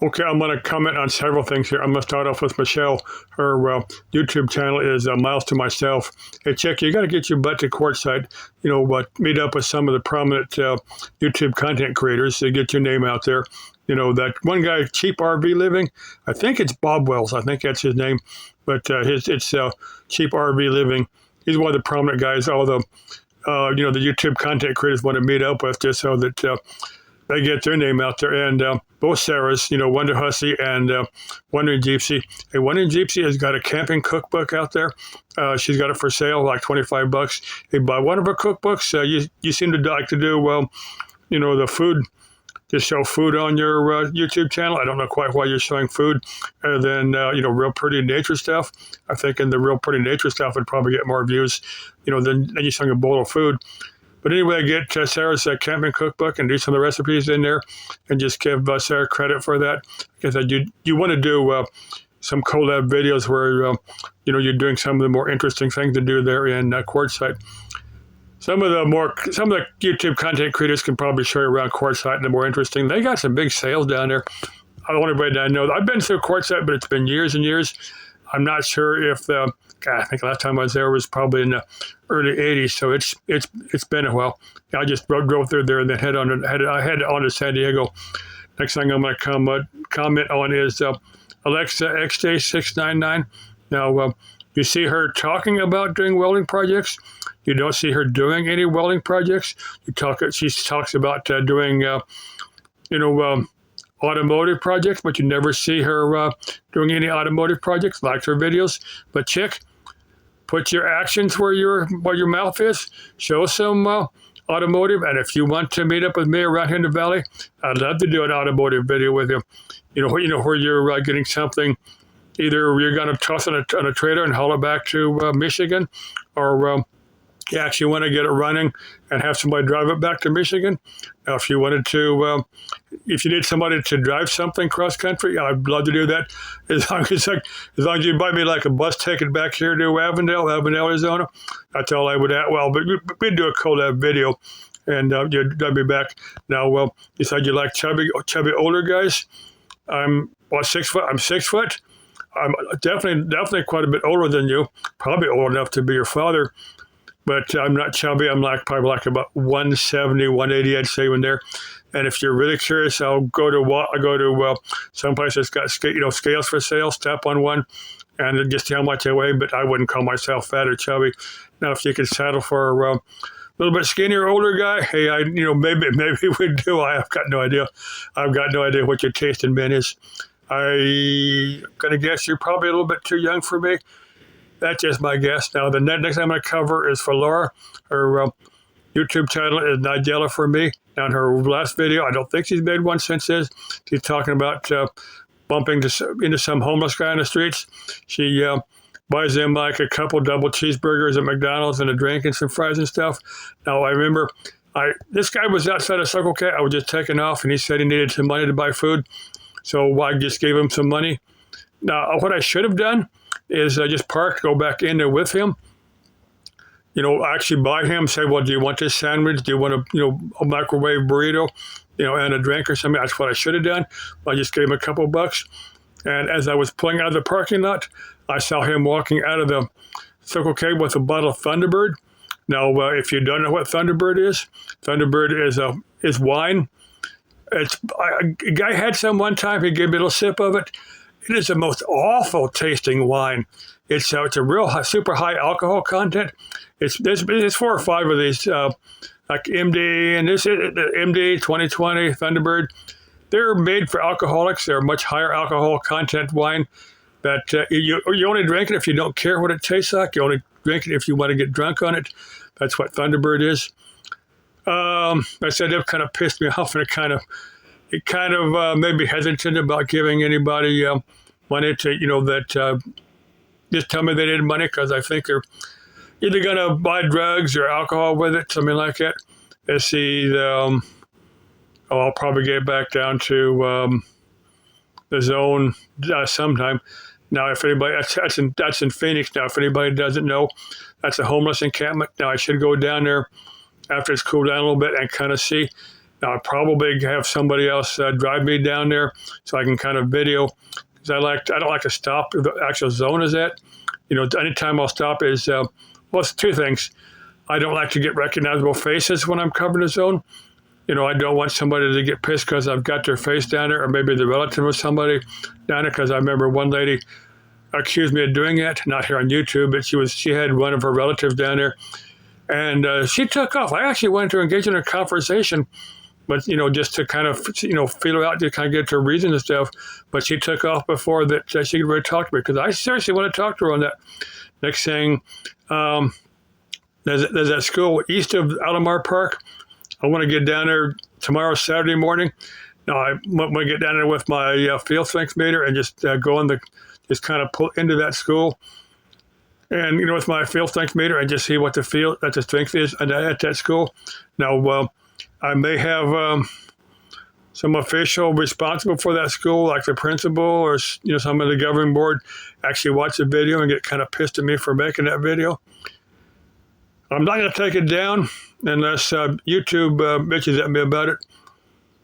Okay, I'm going to comment on several things here. I'm going to start off with Michelle. Her YouTube channel is Miles to Myself. Hey, Chick, you got to get your butt to Quartzsite. Meet up with some of the prominent YouTube content creators to get your name out there. That one guy, Cheap RV Living, I think it's Bob Wells. I think that's his name. But it's Cheap RV Living. He's one of the prominent guys. All the YouTube content creators want to meet up with just so that they get their name out there. And both Sarahs, Wonder Hussey and Wondering Gypsy. Hey, Wondering Gypsy has got a camping cookbook out there. She's got it for sale, like $25. Hey, buy one of her cookbooks. You seem to like to do, the food, just show food on your YouTube channel. I don't know quite why you're showing food other than, real pretty nature stuff. I think in the real pretty nature stuff would probably get more views, than you showing a bowl of food. But anyway, get Sarah's camping cookbook and do some of the recipes in there and just give Sarah credit for that. Because you want to do some collab videos where, you're doing some of the more interesting things to do there in Quartzsite. Some of the YouTube content creators can probably show you around Quartzsite and the more interesting. They got some big sales down there. I don't want anybody to know. I've been through Quartzsite, but it's been years and years. I'm not sure if I think last time I was there was probably in the early '80s, so it's been a while. I just drove through there and then head on to San Diego. Next thing I'm going to comment on is Alexa XJ699. Now, you see her talking about doing welding projects. You don't see her doing any welding projects. She talks about doing, automotive projects, but you never see her doing any automotive projects, like her videos. But Chick, put your actions where your mouth is. Show some automotive, and if you want to meet up with me around here in the valley, I'd love to do an automotive video with you. Where you're getting something. Either you're going to toss it on a trailer and haul it back to Michigan, or you actually want to get it running and have somebody drive it back to Michigan. Now, if you wanted to, if you need somebody to drive something cross country, I'd love to do that. As long as you buy me like a bus ticket back here to Avondale, Arizona, that's all I would add. Well, but we'd do a collab video, and you'd be back. Now, you said you like chubby older guys. I'm 6 foot. I'm 6 foot. I'm definitely quite a bit older than you. Probably old enough to be your father. But I'm not chubby. I'm probably about 170, 180, I'd say, when there. And if you're really curious, I'll go to some place that's got scales for sale. Step on one, and just how much I weigh. But I wouldn't call myself fat or chubby. Now, if you could settle for a little bit skinnier, older guy, hey, maybe we'd do. I've got no idea. I've got no idea what your taste in men is. I'm gonna guess you're probably a little bit too young for me. That's just my guess. Now, the next I'm going to cover is for Laura. Her YouTube channel is Nigella for me. Now, in her last video, I don't think she's made one since this. She's talking about bumping into some homeless guy on the streets. She buys them like a couple double cheeseburgers at McDonald's and a drink and some fries and stuff. Now, I remember this guy was outside of Circle K. I was just taking off, and he said he needed some money to buy food. So I just gave him some money. Now, what I should have done is just park, go back in there with him, actually buy him, say, well, do you want this sandwich? Do you want a microwave burrito, and a drink or something? That's what I should have done. I just gave him a couple bucks. And as I was pulling out of the parking lot, I saw him walking out of the Circle K with a bottle of Thunderbird. Now, if you don't know what Thunderbird is wine. A guy had some one time. He gave me a little sip of it. It is the most awful tasting wine. It's a real super high alcohol content. There's 4 or 5 of these, like MD, and this is the MD 2020 Thunderbird. They're made for alcoholics. They're much higher alcohol content wine. That you only drink it if you don't care what it tastes like. You only drink it if you want to get drunk on it. That's what Thunderbird is. I said it kind of pissed me off, and it kind of made me hesitant about giving anybody money to, just tell me they need money, because I think they're either going to buy drugs or alcohol with it, something like that. Let's see, I'll probably get back down to the zone sometime. Now, if anybody, that's in Phoenix. Now, if anybody doesn't know, that's a homeless encampment. Now, I should go down there after it's cooled down a little bit and kind of see. Now, I'll probably have somebody else drive me down there so I can kind of video. Because I don't like to stop where the actual zone is at. Anytime I'll stop is, well, it's two things. I don't like to get recognizable faces when I'm covering the zone. I don't want somebody to get pissed because I've got their face down there, or maybe the relative of somebody down there. Because I remember one lady accused me of doing it, not here on YouTube, but she had one of her relatives down there, and she took off. I actually wanted to engage in a conversation, but just to kind of feel her out, to kind of get to her reason and stuff. But she took off before that she could really talk to me, because I seriously want to talk to her on that. Next thing, there's that school east of Alomar Park. I want to get down there tomorrow, Saturday morning. Now, I want to get down there with my field strength meter and just just kind of pull into that school. And, with my field strength meter, and just see what the strength is at that school. Now, I may have some official responsible for that school, like the principal or, some of the governing board, actually watch the video and get kind of pissed at me for making that video. I'm not going to take it down unless YouTube bitches at me about it.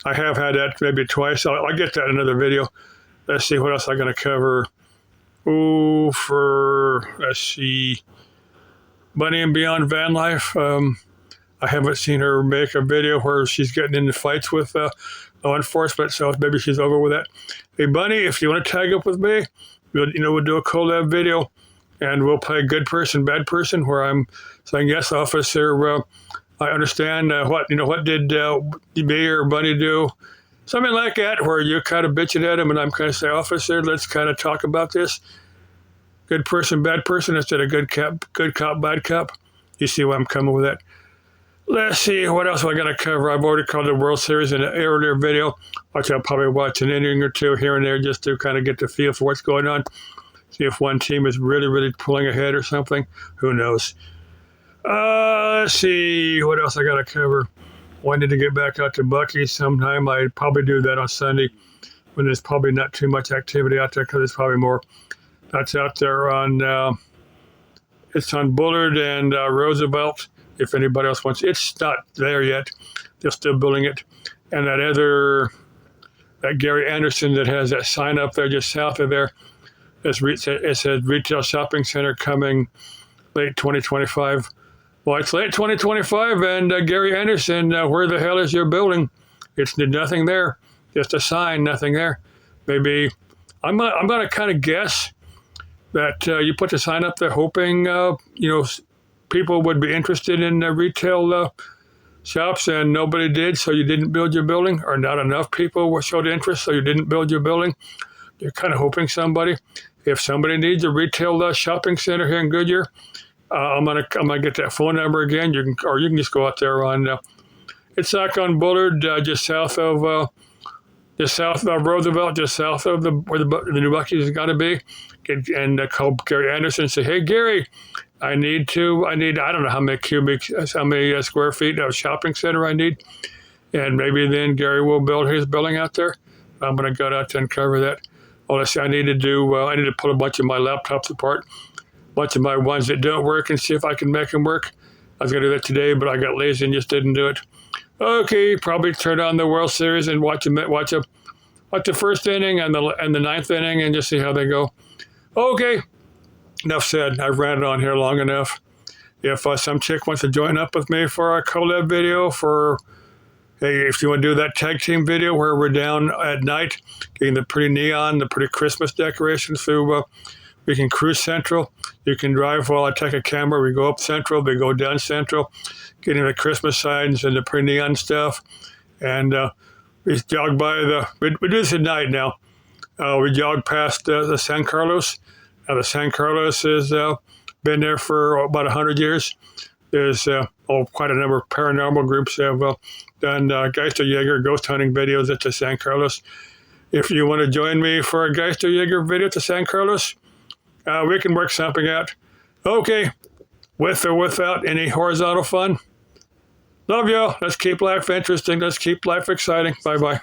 I have had that maybe twice. I'll get that in another video. Let's see what else I'm going to cover. Let's see, Bunny and Beyond Van Life. I haven't seen her make a video where she's getting into fights with law enforcement, so maybe she's over with that. Hey, Bunny, if you want to tag up with me, we'll do a collab video, and we'll play good person, bad person, where I'm saying, yes, officer, I understand what did me or Bunny do? Something like that, where you're kind of bitching at him, and I'm kind of saying, officer, let's kind of talk about this. Good person, bad person, instead of good cop, bad cop. You see where I'm coming with that. Let's see, what else am I going to cover? I've already covered the World Series in an earlier video, which I'll probably watch an inning or two here and there just to kind of get the feel for what's going on. See if one team is really, really pulling ahead or something. Who knows? Let's see, what else I got to cover? I need to get back out to Buc-ee's sometime. I'd probably do that on Sunday when there's probably not too much activity out there, because there's probably more. That's out there on, it's on Bullard and Roosevelt. If anybody else wants, it's not there yet. They're still building it. And that Gary Anderson that has that sign up there just south of there, it says retail shopping center coming late 2025. Well, it's late 2025, and Gary Anderson, where the hell is your building? It's nothing there. Just a sign, nothing there. Maybe I'm gonna kind of guess that you put the sign up there hoping people would be interested in retail shops, and nobody did, so you didn't build your building, or not enough people showed interest, so you didn't build your building. You're kind of hoping somebody. If somebody needs a retail shopping center here in Goodyear, I'm gonna get that phone number again. You can just go out there on. It's like on Bullard, just south of Roosevelt, just south of where the new Buc-ee's has got to be. Call Gary Anderson and say, hey Gary, I need I don't know how many square feet of shopping center I need, and maybe then Gary will build his building out there. I'm gonna go out there and cover that. Honestly, I need to pull a bunch of my laptops apart, a bunch of my ones that don't work, and see if I can make them work. I was going to do that today, but I got lazy and just didn't do it. Okay, probably turn on the World Series and watch the first inning and the ninth inning and just see how they go. Okay, enough said. I've ranted on here long enough. If some chick wants to join up with me for a collab video hey, if you want to do that tag team video where we're down at night, getting the pretty neon, the pretty Christmas decorations through, we can cruise Central. You can drive while I take a camera. We go up Central, we go down Central, getting the Christmas signs and the pretty neon stuff. And we jog by we do this at night now. We jog past the San Carlos. Now the San Carlos has been there for about 100 years. There's quite a number of paranormal groups have done Geisterjäger ghost hunting videos at the San Carlos. If you want to join me for a Geisterjäger video at the San Carlos, we can work something out. Okay, with or without any horizontal fun. Love y'all. Let's keep life interesting. Let's keep life exciting. Bye-bye.